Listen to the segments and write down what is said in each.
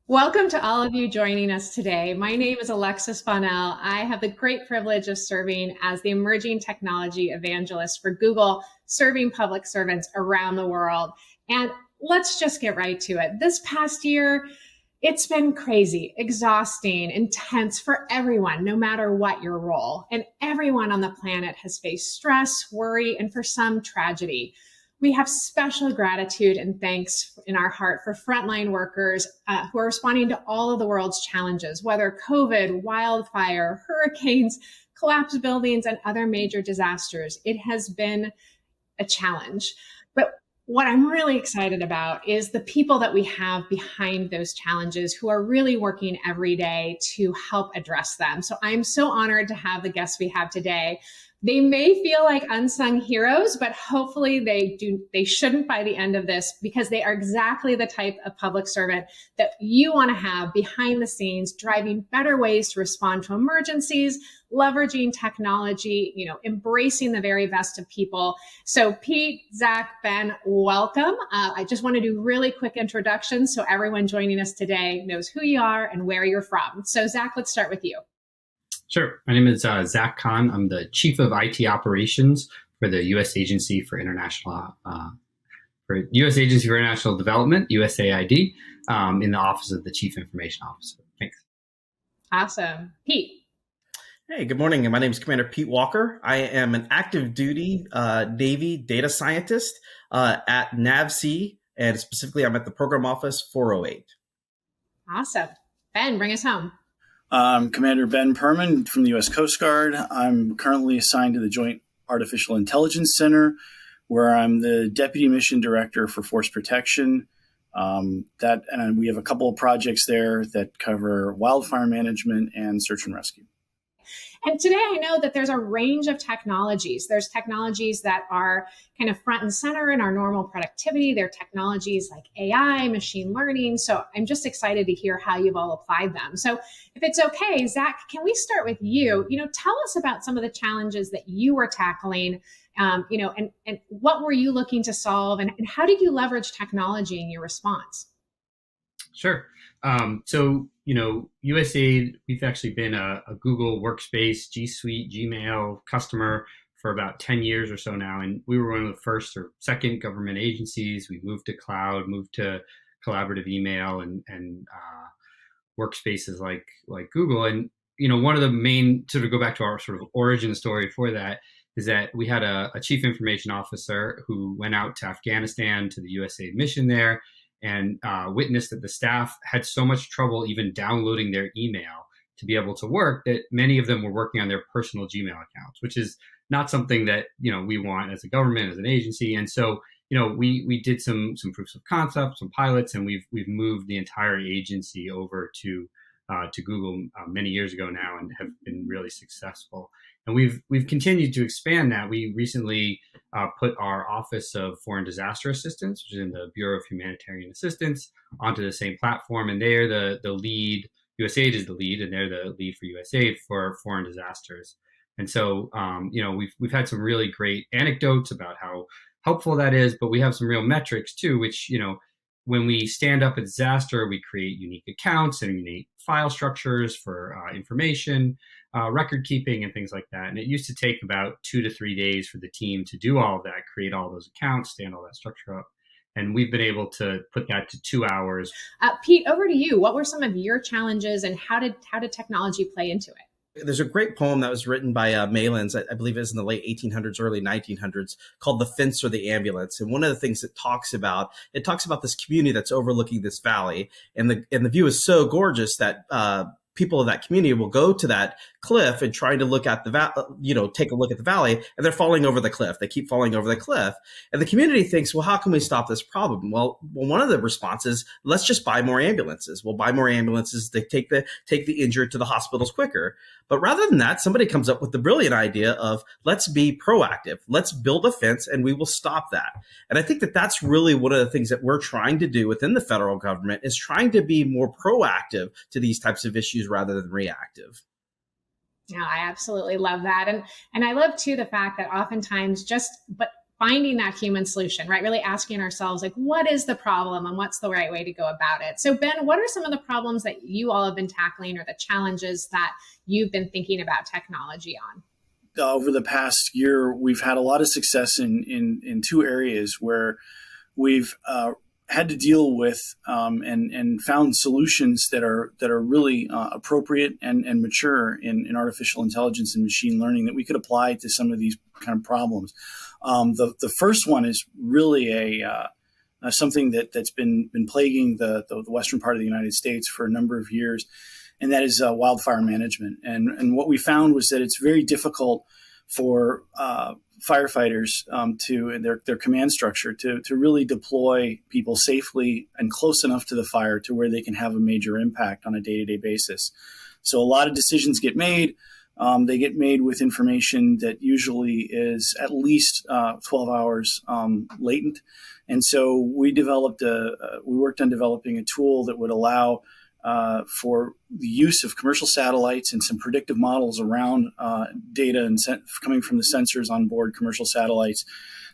Welcome to all of you joining us today. My name is Alexis Bonnell. I have the great privilege of serving as the emerging technology evangelist for Google, serving public servants around the world. And let's just get right to it. This past year, it's been crazy, exhausting, intense for everyone, no matter what your role. And everyone on the planet has faced stress, worry, and for some, tragedy. We have special gratitude and thanks in our heart for frontline workers who are responding to all of the world's challenges, whether COVID, wildfire, hurricanes, collapsed buildings, and other major disasters. It has been a challenge. But what I'm really excited about is the people that we have behind those challenges who are really working every day to help address them. So I'm so honored to have the guests we have today. They may feel like unsung heroes, but hopefully they shouldn't by the end of this, because they are exactly the type of public servant that you want to have behind the scenes, driving better ways to respond to emergencies, leveraging technology, embracing the very best of people. So Pete, Zach, Ben, welcome. I just want to do really quick introductions so everyone joining us today knows who you are and where you're from. So Zach, let's start with you. Sure. My name is Zach Kahn. I'm the Chief of IT Operations for the U.S. Agency for International Development, USAID, in the Office of the Chief Information Officer. Thanks. Awesome. Pete. Hey, good morning. My name is Commander Pete Walker. I am an active duty Navy data scientist at NAVC, and specifically I'm at the Program Office 408. Awesome. Ben, bring us home. Commander Ben Perman from the U.S. Coast Guard. I'm currently assigned to the Joint Artificial Intelligence Center, where I'm the Deputy Mission Director for Force Protection. And we have a couple of projects there that cover wildfire management and search and rescue. And today I know that there's a range of technologies. There's technologies that are kind of front and center in our normal productivity. There are technologies like AI, machine learning. So I'm just excited to hear how you've all applied them. So if it's okay, Zach, can we start with you? Tell us about some of the challenges that you were tackling, and what were you looking to solve, and how did you leverage technology in your response? Sure. USAID, we've actually been a Google Workspace, G Suite, Gmail customer for about 10 years or so now. And we were one of the first or second government agencies. We moved to cloud, moved to collaborative email and workspaces like Google. And, one of the main, sort of go back to our sort of origin story for that, is that we had a chief information officer who went out to Afghanistan to the USAID mission there, and witnessed that the staff had so much trouble even downloading their email to be able to work that many of them were working on their personal Gmail accounts, which is not something that we want as a government, as an agency. And so we did some proofs of concept, some pilots, and we've moved the entire agency over to Google many years ago now, and have been really successful. And we've continued to expand that. We recently put our Office of Foreign Disaster Assistance, which is in the Bureau of Humanitarian Assistance, onto the same platform. And they're the lead. USAID is the lead, and they're the lead for USAID for foreign disasters. And so, we've had some really great anecdotes about how helpful that is, but we have some real metrics too, which, when we stand up a disaster, we create unique accounts and unique file structures for information, record keeping, and things like that. And it used to take about 2 to 3 days for the team to do all of that, create all those accounts, stand all that structure up. And we've been able to put that to 2 hours. Pete, over to you. What were some of your challenges, and how did technology play into it? There's a great poem that was written by Malins, I believe it was in the late 1800s, early 1900s, called The Fence or the Ambulance. And one of the things it talks about this community that's overlooking this valley. And the view is so gorgeous that people of that community will go to that cliff and try to look at take a look at the valley, and they're falling over the cliff. They keep falling over the cliff. And the community thinks, well, how can we stop this problem? Well, one of the responses, let's just buy more ambulances. We'll buy more ambulances to take the injured to the hospitals quicker. But rather than that, somebody comes up with the brilliant idea of, let's be proactive. Let's build a fence and we will stop that. And I think that that's really one of the things that we're trying to do within the federal government, is trying to be more proactive to these types of issues rather than reactive. Yeah, I absolutely love that. And I love too the fact that oftentimes finding that human solution, right? Really asking ourselves, like, what is the problem and what's the right way to go about it? So, Ben, what are some of the problems that you all have been tackling or the challenges that you've been thinking about technology on? Over the past year, we've had a lot of success in two areas where we've had to deal with and found solutions that are really appropriate and mature in artificial intelligence and machine learning that we could apply to some of these kind of problems. The first one is really something that's been plaguing the western part of the United States for a number of years, and that is wildfire management. And what we found was that it's very difficult for firefighters to their command structure to really deploy people safely and close enough to the fire to where they can have a major impact on a day-to-day basis. So a lot of decisions get made. They get made with information that usually is at least 12 hours latent. And so we worked on developing a tool that would allow for the use of commercial satellites and some predictive models around data and coming from the sensors on board commercial satellites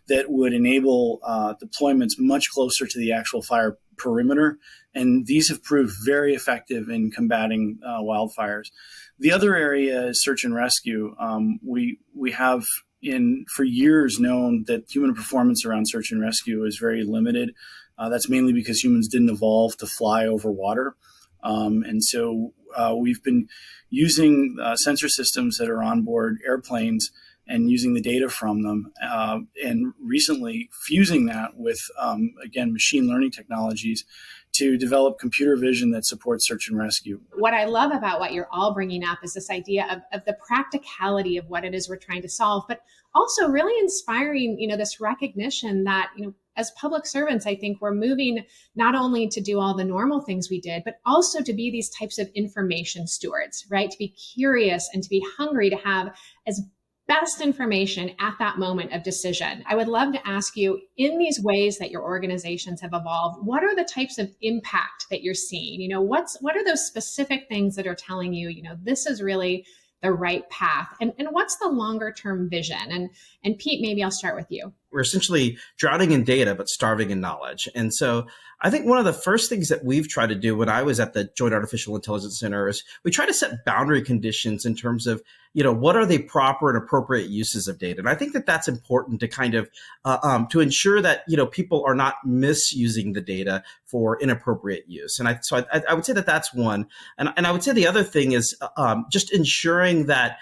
that would enable deployments much closer to the actual fire perimeter. And these have proved very effective in combating wildfires. The other area is search and rescue. We have for years known that human performance around search and rescue is very limited. That's mainly because humans didn't evolve to fly over water. And so we've been using sensor systems that are on board airplanes and using the data from them, and recently fusing that with, again, machine learning technologies to develop computer vision that supports search and rescue. What I love about what you're all bringing up is this idea of the practicality of what it is we're trying to solve, but also really inspiring, this recognition that, as public servants, I think we're moving not only to do all the normal things we did, but also to be these types of information stewards, right? To be curious and to be hungry to have as best information at that moment of decision. I would love to ask you, in these ways that your organizations have evolved, what are the types of impact that you're seeing? What are those specific things that are telling you, this is really the right path? And what's the longer term vision? And Pete, maybe I'll start with you. We're essentially drowning in data, but starving in knowledge. And so I think one of the first things that we've tried to do when I was at the Joint Artificial Intelligence Center is we try to set boundary conditions in terms of, what are the proper and appropriate uses of data. And I think that that's important to kind of to ensure that, people are not misusing the data for inappropriate use. And I would say that that's one. And I would say the other thing is just ensuring that,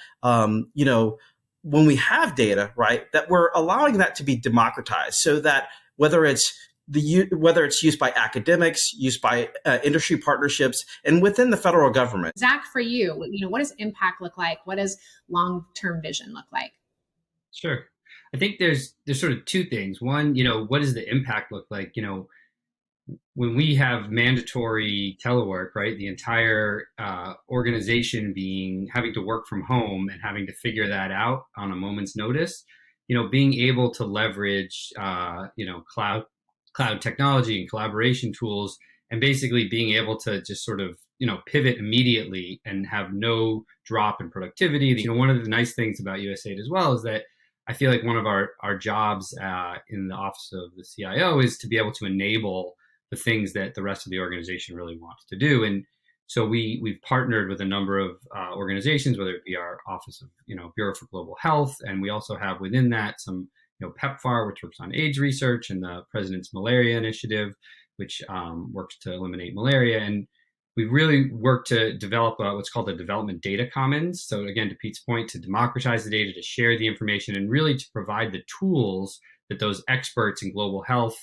when we have data, right, that we're allowing that to be democratized so that whether it's used by academics, used by industry partnerships, and within the federal government. Zach, for you, what does impact look like? What does long-term vision look like? Sure. I think there's sort of two things. One, what does the impact look like? When we have mandatory telework, right, the entire organization having to work from home and having to figure that out on a moment's notice, being able to leverage, cloud technology and collaboration tools, and basically being able to just sort of, pivot immediately and have no drop in productivity. One of the nice things about USAID as well is that I feel like one of our jobs in the office of the CIO is to be able to enable the things that the rest of the organization really wants to do. And so we've partnered with a number of organizations, whether it be our Office of, Bureau for Global Health, and we also have within that some, PEPFAR, which works on AIDS research, and the President's Malaria Initiative, which works to eliminate malaria. And we've really worked to develop what's called the Development Data Commons. So again, to Pete's point, to democratize the data, to share the information, and really to provide the tools that those experts in global health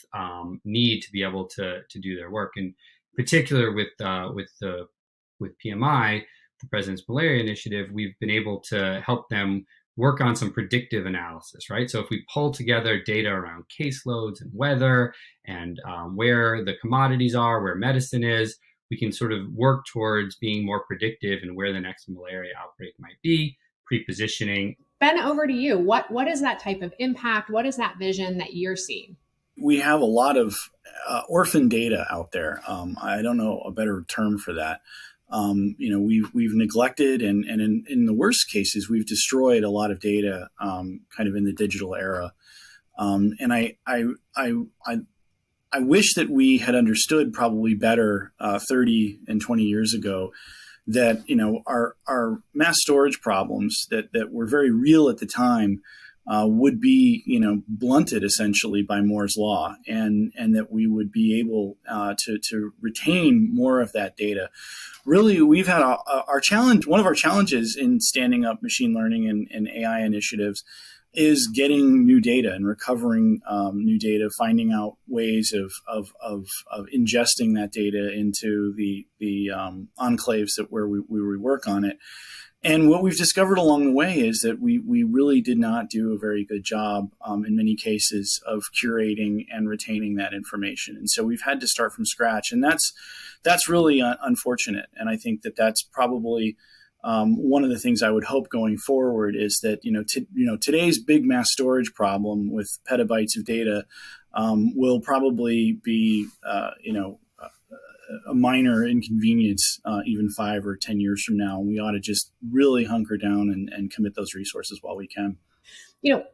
need to be able to do their work. In particular, with PMI, the President's Malaria Initiative, we've been able to help them work on some predictive analysis, right? So if we pull together data around caseloads and weather and where the commodities are, where medicine is, we can sort of work towards being more predictive and where the next malaria outbreak might be, pre-positioning. Ben, over to you. What is that type of impact? What is that vision that you're seeing? We have a lot of orphan data out there. I don't know a better term for that. We've neglected and in the worst cases, we've destroyed a lot of data kind of in the digital era. And I wish that we had understood probably better 30 and 20 years ago that, our mass storage problems that were very real at the time would be, blunted essentially by Moore's law, and that we would be able to retain more of that data. Really, we've had our challenge. One of our challenges in standing up machine learning and AI initiatives is getting new data and recovering new data, finding out ways of ingesting that data into the enclaves where we work on it. And what we've discovered along the way is that we really did not do a very good job in many cases of curating and retaining that information. And so we've had to start from scratch. And that's really unfortunate. And I think that's probably one of the things I would hope going forward is that, today's big mass storage problem with petabytes of data will probably be, a minor inconvenience even 5 or 10 years from now. And we ought to just really hunker down and commit those resources while we can.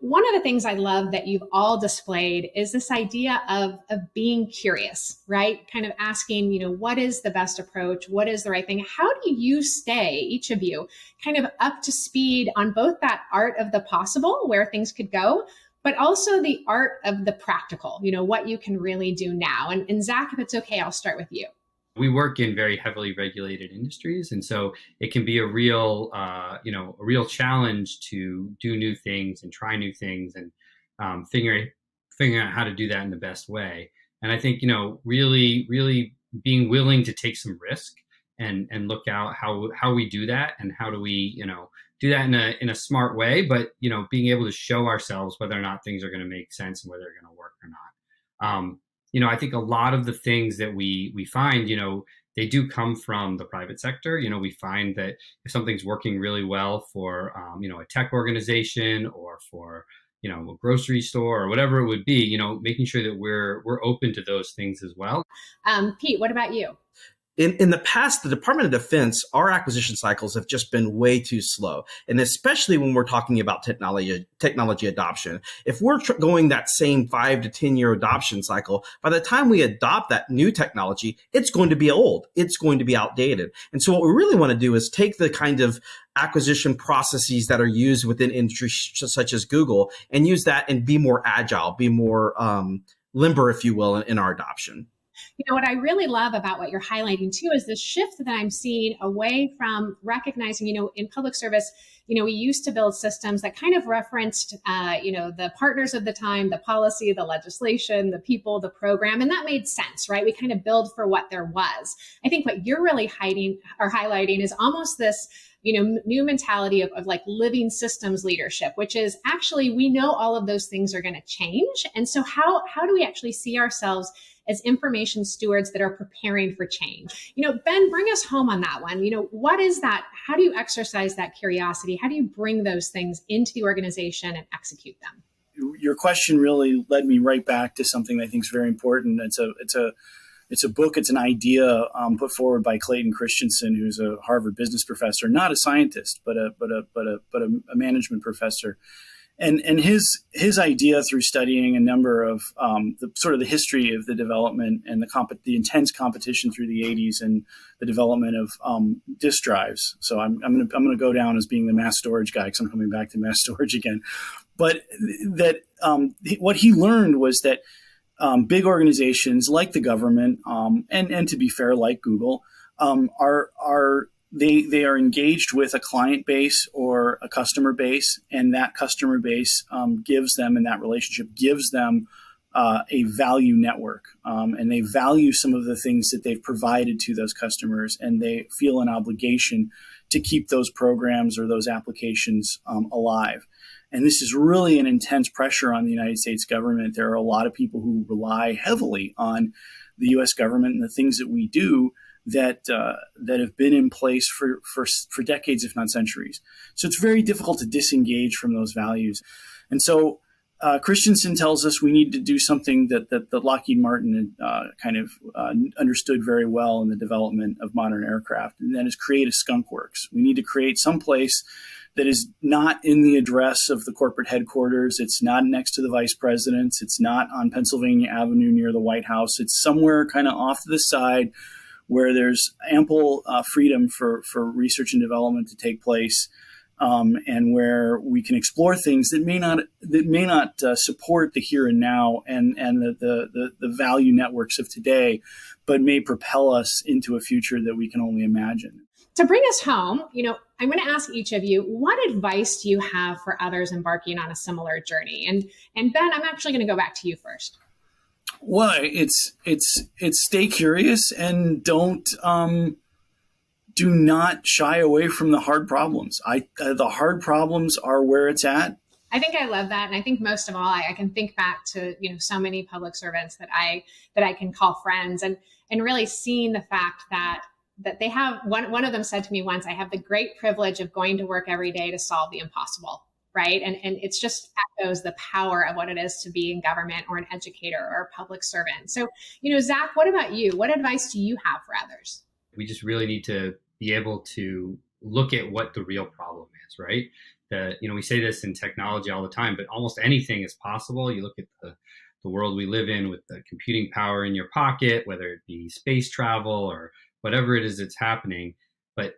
One of the things I love that you've all displayed is this idea of being curious, right? Kind of asking, what is the best approach? What is the right thing? How do you stay, each of you, kind of up to speed on both that art of the possible, where things could go, but also the art of the practical, what you can really do now? And Zach, if it's okay, I'll start with you. We work in very heavily regulated industries, and so it can be a real challenge to do new things and try new things and figuring out how to do that in the best way. And I think really being willing to take some risk and look out how we do that, and how do we do that in a smart way, but being able to show ourselves whether or not things are going to make sense and whether they're going to work or not. I think a lot of the things that we find, they do come from the private sector. We find that if something's working really well for, a tech organization or for, a grocery store or whatever it would be, making sure that we're open to those things as well. Pete, what about you? In the past, the Department of Defense, our acquisition cycles have just been way too slow. And especially when we're talking about technology adoption. If we're going that same 5 to 10 year adoption cycle, by the time we adopt that new technology, it's going to be old. It's going to be outdated. And so what we really want to do is take the kind of acquisition processes that are used within industries such as Google and use that and be more agile, be more limber, if you will, in our adoption. What I really love about what you're highlighting too is the shift that I'm seeing away from recognizing, in public service, we used to build systems that kind of referenced, the partners of the time, the policy, the legislation, the people, the program, and that made sense, right? We kind of build for what there was. I think what you're really highlighting is almost this, new mentality of like living systems leadership, which is actually, we know all of those things are going to change. And so how do we actually see ourselves as information stewards that are preparing for change? Ben, bring us home on that one. What is that? How do you exercise that curiosity? How do you bring those things into the organization and execute them? Your question really led me right back to something that I think is very important. It's a book. It's an idea put forward by Clayton Christensen, who's a Harvard business professor, not a scientist, but a management professor. And his idea, through studying a number of the history of the development and the intense competition through the 80s and the development of disk drives. So I'm going to go down as being the mass storage guy, because I'm coming back to mass storage again. But that what he learned was that big organizations like the government, and to be fair, like Google, they are engaged with a client base or a customer base, and that customer base gives them, and that relationship gives them a value network, and they value some of the things that they've provided to those customers, and they feel an obligation to keep those programs or those applications alive. And this is really an intense pressure on the United States government. There are a lot of people who rely heavily on the U.S. government and the things that we do that have been in place for decades, if not centuries. So it's very difficult to disengage from those values. And so Christensen tells us we need to do something that Lockheed Martin understood very well in the development of modern aircraft, and that is create a skunk works. We need to create some place that is not in the address of the corporate headquarters. It's not next to the vice presidents. It's not on Pennsylvania Avenue near the White House. It's somewhere kind of off to the side where there's ample freedom for research and development to take place, and where we can explore things that may not support the here and now and the value networks of today, but may propel us into a future that we can only imagine. To bring us home, I'm going to ask each of you, what advice do you have for others embarking on a similar journey? And Ben, I'm actually going to go back to you first. Well, it's stay curious and do not shy away from the hard problems. The hard problems are where it's at. I think I love that. And I think most of all, I can think back to, so many public servants that I can call friends, and really seeing the fact that they have, one of them said to me once, I have the great privilege of going to work every day to solve the impossible. Right. And it's just echoes the power of what it is to be in government or an educator or a public servant. So, Zach, what about you? What advice do you have for others? We just really need to be able to look at what the real problem is, right? We say this in technology all the time, but almost anything is possible. You look at the world we live in with the computing power in your pocket, whether it be space travel or whatever it is that's happening. But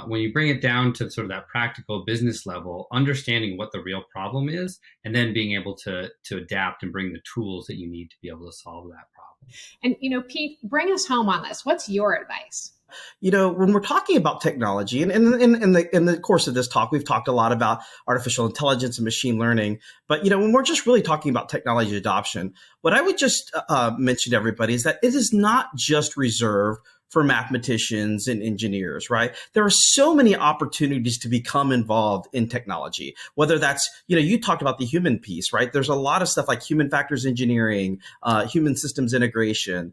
when you bring it down to sort of that practical business level, understanding what the real problem is, and then being able to adapt and bring the tools that you need to be able to solve that problem. And Pete, bring us home on this. What's your advice? When we're talking about technology, and in the course of this talk, we've talked a lot about artificial intelligence and machine learning. But, when we're just really talking about technology adoption, what I would just mention to everybody is that it is not just reserved for mathematicians and engineers, right? There are so many opportunities to become involved in technology, whether that's, you talked about the human piece, right? There's a lot of stuff like human factors engineering, human systems integration.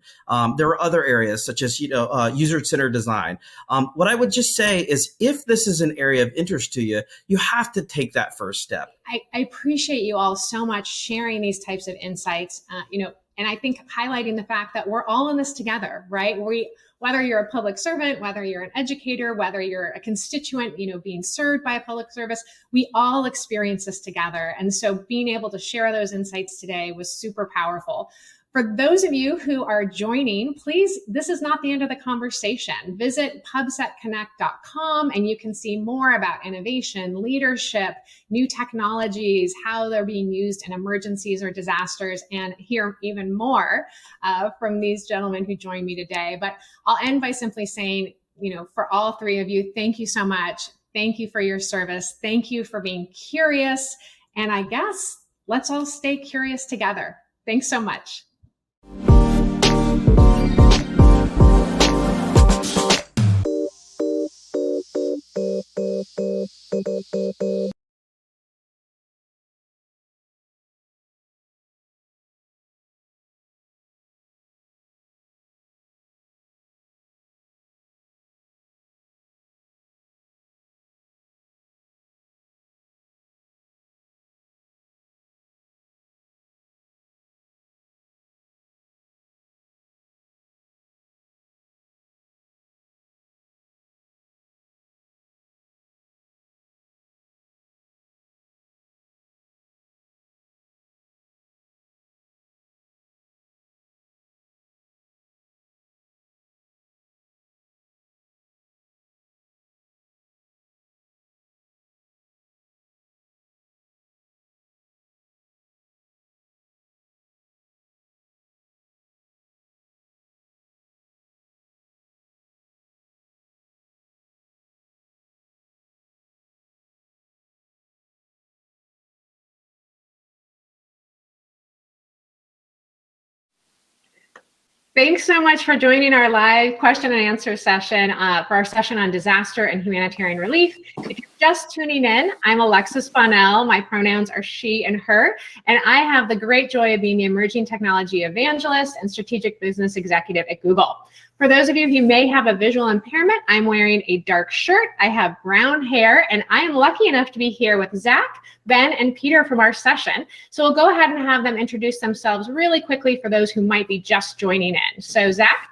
There are other areas such as, user-centered design. What I would just say is if this is an area of interest to you, you have to take that first step. I appreciate you all so much sharing these types of insights, and I think highlighting the fact that we're all in this together, right? Whether you're a public servant, whether you're an educator, whether you're a constituent, being served by a public service, we all experience this together. And so being able to share those insights today was super powerful. For those of you who are joining, please, this is not the end of the conversation. Visit pubsetconnect.com and you can see more about innovation, leadership, new technologies, how they're being used in emergencies or disasters, and hear even more from these gentlemen who joined me today. But I'll end by simply saying, for all three of you, thank you so much. Thank you for your service. Thank you for being curious. And I guess let's all stay curious together. Thanks so much. Thanks so much for joining our live question and answer session for our session on disaster and humanitarian relief. If you're just tuning in, I'm Alexis Bonnell. My pronouns are she and her, and I have the great joy of being the emerging technology evangelist and strategic business executive at Google. For those of you who may have a visual impairment, I'm wearing a dark shirt, I have brown hair, and I am lucky enough to be here with Zach, Ben, and Peter from our session. So we'll go ahead and have them introduce themselves really quickly for those who might be just joining in. So Zach?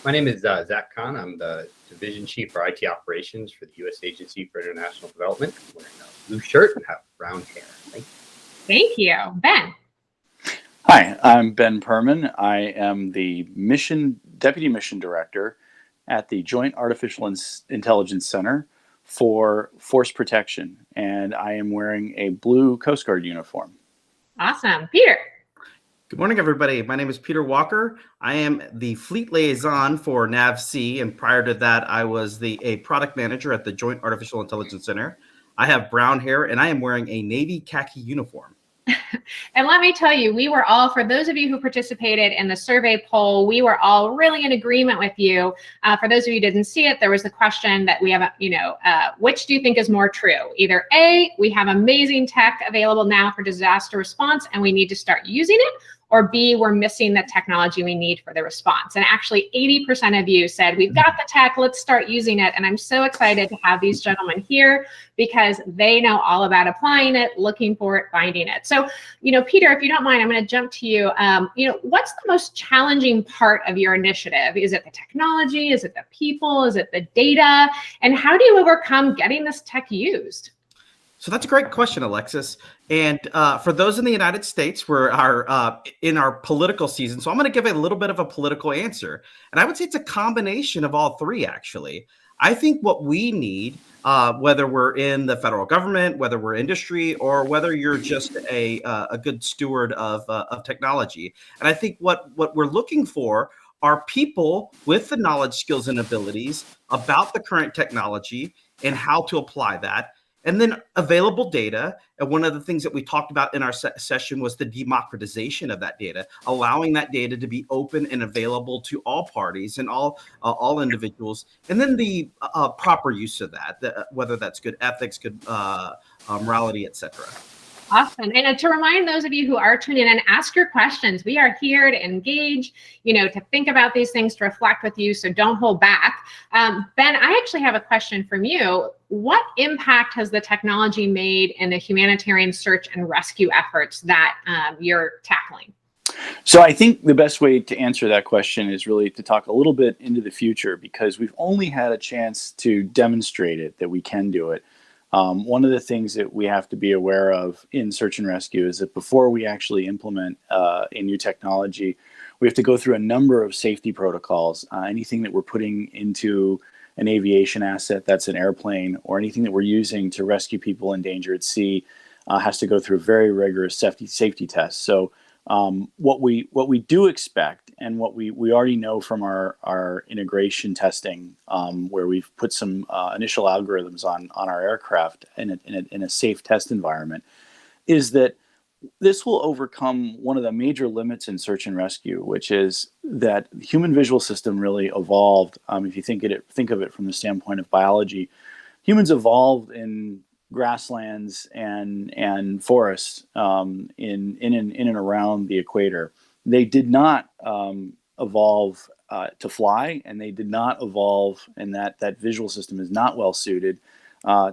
My name is Zach Khan. I'm the Division Chief for IT Operations for the U.S. Agency for International Development. I'm wearing a blue shirt and have brown hair. Thank you. Thank you. Ben. Hi, I'm Ben Perman. I am the Deputy Mission Director at the Joint Artificial Intelligence Center for Force Protection, and I am wearing a blue Coast Guard uniform. Awesome. Peter. Good morning, everybody. My name is Peter Walker. I am the Fleet Liaison for NAVC, and prior to that, I was a product manager at the Joint Artificial Intelligence Center. I have brown hair, and I am wearing a Navy khaki uniform. And let me tell you, we were all, for those of you who participated in the survey poll, we were all really in agreement with you. For those of you who didn't see it, there was the question that we have, which do you think is more true? Either A, we have amazing tech available now for disaster response and we need to start using it, or B, we're missing the technology we need for the response. And actually 80% of you said, we've got the tech, let's start using it. And I'm so excited to have these gentlemen here because they know all about applying it, looking for it, finding it. So, Peter, if you don't mind, I'm gonna jump to you. What's the most challenging part of your initiative? Is it the technology? Is it the people? Is it the data? And how do you overcome getting this tech used? So that's a great question, Alexis. And for those in the United States, we're in our political season. So I'm going to give a little bit of a political answer. And I would say it's a combination of all three, actually. I think what we need, whether we're in the federal government, whether we're industry, or whether you're just a good steward of technology. And I think what we're looking for are people with the knowledge, skills, and abilities about the current technology and how to apply that. And then available data. And one of the things that we talked about in our session was the democratization of that data, allowing that data to be open and available to all parties and all individuals. And then the proper use of that, whether that's good ethics, good morality, etc. Awesome. And to remind those of you who are tuning in, ask your questions. We are here to engage, to think about these things, to reflect with you. So don't hold back. Ben, I actually have a question from you. What impact has the technology made in the humanitarian search and rescue efforts that you're tackling? So I think the best way to answer that question is really to talk a little bit into the future, because we've only had a chance to demonstrate it, that we can do it. One of the things that we have to be aware of in search and rescue is that before we actually implement a new technology, we have to go through a number of safety protocols. Anything that we're putting into an aviation asset, that's an airplane, or anything that we're using to rescue people in danger at sea has to go through very rigorous safety tests. So what we do expect, and what we already know from our integration testing, where we've put some initial algorithms on our aircraft in a safe test environment, is that this will overcome one of the major limits in search and rescue, which is that the human visual system really evolved. If you think of it from the standpoint of biology, humans evolved in grasslands and forests in and around the equator. They did not evolve to fly, and they did not evolve, and that visual system is not well suited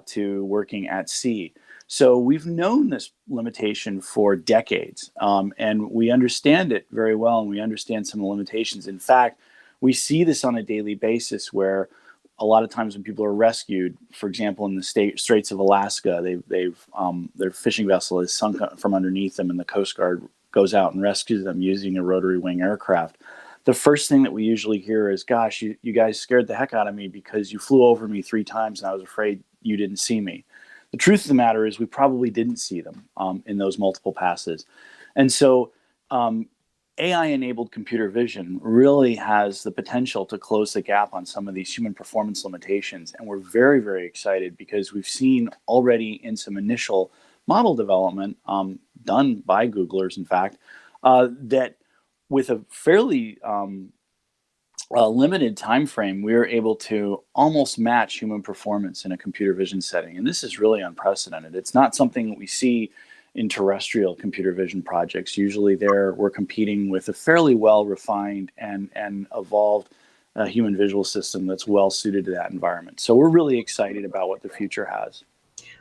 to working at sea. So we've known this limitation for decades, and we understand it very well, and we understand some of the limitations. In fact, we see this on a daily basis where a lot of times when people are rescued, for example, in the Straits of Alaska, their fishing vessel is sunk from underneath them, and the Coast Guard goes out and rescues them using a rotary wing aircraft. The first thing that we usually hear is, gosh, you guys scared the heck out of me because you flew over me 3 times and I was afraid you didn't see me. The truth of the matter is we probably didn't see them in those multiple passes. And so AI-enabled computer vision really has the potential to close the gap on some of these human performance limitations. And we're very, very excited because we've seen already in some initial model development done by Googlers, in fact, that with a fairly limited time frame, we are able to almost match human performance in a computer vision setting. And this is really unprecedented. It's not something that we see in terrestrial computer vision projects. Usually we're competing with a fairly well-refined and evolved human visual system that's well suited to that environment. So we're really excited about what the future has.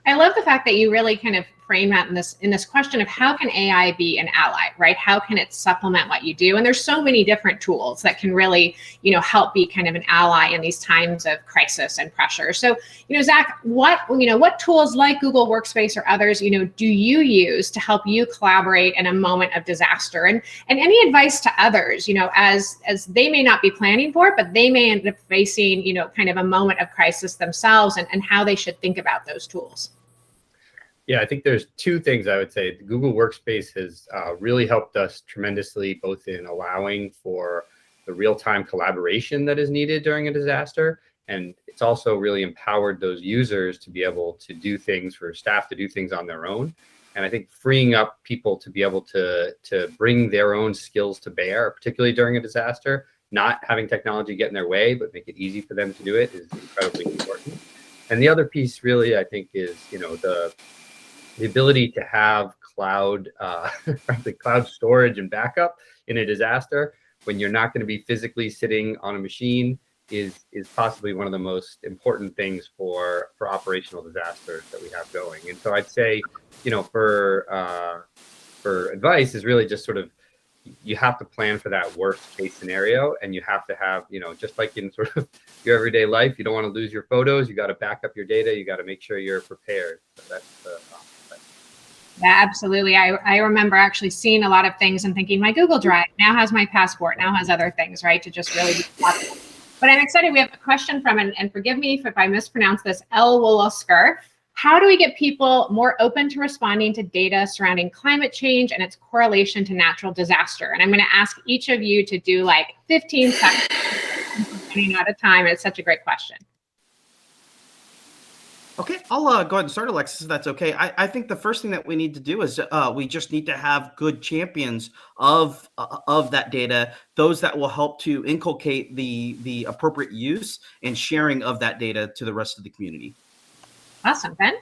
I love the fact that you really kind of frame that in this question of how can AI be an ally, right? How can it supplement what you do? And there's so many different tools that can really, help be kind of an ally in these times of crisis and pressure. So, Zach, what tools like Google Workspace or others, do you use to help you collaborate in a moment of disaster? And any advice to others, as they may not be planning for it, but they may end up facing, kind of a moment of crisis themselves, and how they should think about those tools. Yeah, I think there's two things I would say. The Google Workspace has really helped us tremendously, both in allowing for the real-time collaboration that is needed during a disaster. And it's also really empowered those users to be able to do things, for staff to do things on their own. And I think freeing up people to be able to bring their own skills to bear, particularly during a disaster, not having technology get in their way, but make it easy for them to do it, is incredibly important. And the other piece really, I think, is, the ability to have cloud storage and backup in a disaster when you're not going to be physically sitting on a machine is possibly one of the most important things for operational disasters that we have going. And so I'd say, for advice is really just sort of, you have to plan for that worst case scenario, and you have to have, just like in sort of your everyday life, you don't want to lose your photos, you got to back up your data, you got to make sure you're prepared. So that's Yeah, absolutely. I remember actually seeing a lot of things and thinking, my Google Drive now has my passport, now has other things, right? To just really be thoughtful. But I'm excited. We have a question from, and forgive me if I mispronounce this, El Wolosker. How do we get people more open to responding to data surrounding climate change and its correlation to natural disaster? And I'm going to ask each of you to do like 15 seconds, running out of time. It's such a great question. Okay, I'll go ahead and start, Alexis, if that's okay. I think the first thing that we need to do is we just need to have good champions of that data, those that will help to inculcate the appropriate use and sharing of that data to the rest of the community. Awesome. Ben?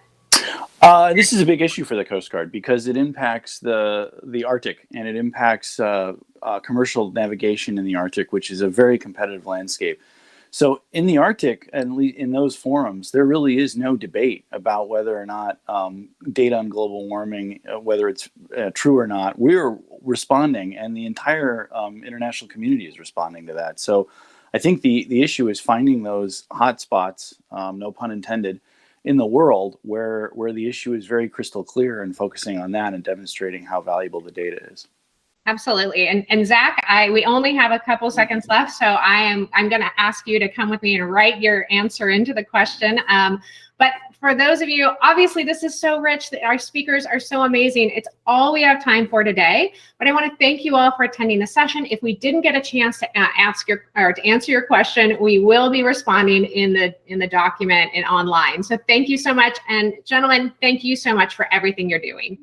This is a big issue for the Coast Guard because it impacts the Arctic, and it impacts commercial navigation in the Arctic, which is a very competitive landscape. So in the Arctic, and in those forums, there really is no debate about whether or not data on global warming, whether it's true or not. We're responding, and the entire international community is responding to that. So I think the issue is finding those hot spots, no pun intended, in the world where the issue is very crystal clear, and focusing on that and demonstrating how valuable the data is. Absolutely. And Zach, we only have a couple seconds left, so I'm going to ask you to come with me and write your answer into the question. But for those of you, obviously this is so rich, that our speakers are so amazing. It's all we have time for today. But I want to thank you all for attending the session. If we didn't get a chance to to answer your question, we will be responding in the document and online. So thank you so much. And gentlemen, thank you so much for everything you're doing.